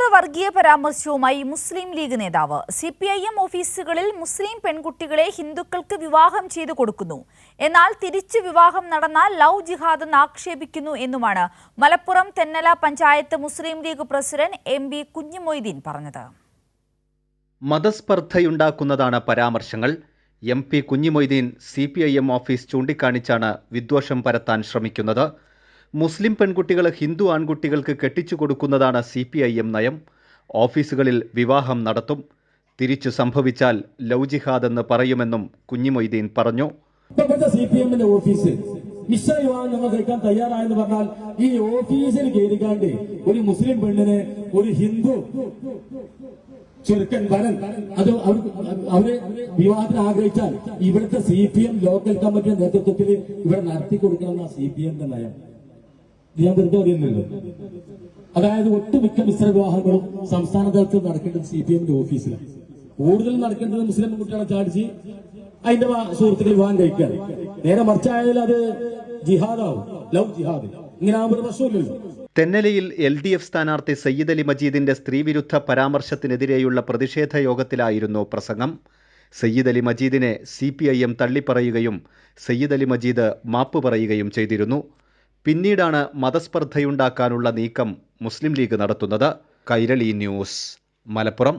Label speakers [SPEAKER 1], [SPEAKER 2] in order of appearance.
[SPEAKER 1] തീവ്ര വർഗീയ പരാമർശവുമായി മുസ്ലിം ലീഗ് നേതാവ്. CPIM ഓഫീസുകളിൽ മുസ്ലിം പെൺകുട്ടികളെ ഹിന്ദുക്കൾക്ക് വിവാഹം ചെയ്തു കൊടുക്കുന്നു, എന്നാൽ തിരിച്ചു വിവാഹം നടന്നാൽ ലവ് ജിഹാദ് എന്ന് ആക്ഷേപിക്കുന്നു എന്നുമാണ് മലപ്പുറം തെന്നല പഞ്ചായത്ത് മുസ്ലിം ലീഗ് പ്രസിഡന്റ് MB കുഞ്ഞിമൊയ്തീൻ പറഞ്ഞത്.
[SPEAKER 2] മതസ്പർദ്ധയുണ്ടാക്കുന്നതാണ് പരാമർശങ്ങൾ. MP കുഞ്ഞിമൊയ്തീൻ CPIM ഓഫീസ് ചൂണ്ടിക്കാണിച്ചാണ് വിദ്വേഷം പരത്താൻ ശ്രമിക്കുന്നത്. മുസ്ലിം പെൺകുട്ടികൾ ഹിന്ദു ആൺകുട്ടികൾക്ക് കെട്ടിച്ചു കൊടുക്കുന്നതാണ് CPIM നയം. ഓഫീസുകളിൽ വിവാഹം നടത്തും, തിരിച്ചു സംഭവിച്ചാൽ ലവ് ജിഹാദ് എന്ന് പറയുമെന്നും കുഞ്ഞിമൊയ്തീൻ പറഞ്ഞു.
[SPEAKER 3] CPM ഓഫീസ് മിശ്ര വിവാഹം ഞങ്ങൾ കഴിക്കാൻ തയ്യാറായെന്ന് പറഞ്ഞാൽ ഈ ഓഫീസിൽ കയറിക്കാണ്ട് ഒരു മുസ്ലിം പെണ്ണിനെ ഒരു ഹിന്ദു ചെറുക്കൻ വരൻ അത് അവര് വിവാഹത്തിന് ആഗ്രഹിച്ചാൽ ഇവിടുത്തെ CPM ലോക്കൽ കമ്മിറ്റിയുടെ നേതൃത്വത്തിൽ ഇവിടെ നടത്തി കൊടുക്കണമെന്ന CPM നയം. ഞാൻ വെറുതെ അറിയുന്നില്ല. അതായത് ഒട്ടുമിക്ക മിശ്ര വിവാഹങ്ങളും സംസ്ഥാന തലത്തിൽ നടക്കേണ്ടത് CPM ഓഫീസിലാണ്. കൂടുതൽ നടക്കേണ്ടത് മുസ്ലിം കുട്ടികളെ ചാടിച്ച് അതിന്റെ സുഹൃത്തുക്കൾ വിവാഹം കഴിക്കാൻ. നേരെ മറിച്ചായാൽ അത് ജിഹാദാവും, ലവ് ജിഹാദ്. ഇങ്ങനെ ആകുമ്പോൾ ഒരു പ്രശ്നമില്ലല്ലോ.
[SPEAKER 2] തെന്നലയിൽ LDF സ്ഥാനാർത്ഥി സയ്യിദ് അലി മജീദിന്റെ സ്ത്രീവിരുദ്ധ പരാമർശത്തിനെതിരെയുള്ള പ്രതിഷേധ യോഗത്തിലായിരുന്നു പ്രസംഗം. സയ്യിദ് അലി മജീദിനെ CPIM തള്ളിപ്പറയുകയും സയ്യിദ് അലി മജീദ് മാപ്പ് പറയുകയും ചെയ്തിരുന്നു. പിന്നീടാണ് മതസ്പർദ്ധയുണ്ടാക്കാനുള്ള നീക്കം മുസ്ലിം ലീഗ് നടത്തുന്നത്. കൈരളി ന്യൂസ്, മലപ്പുറം.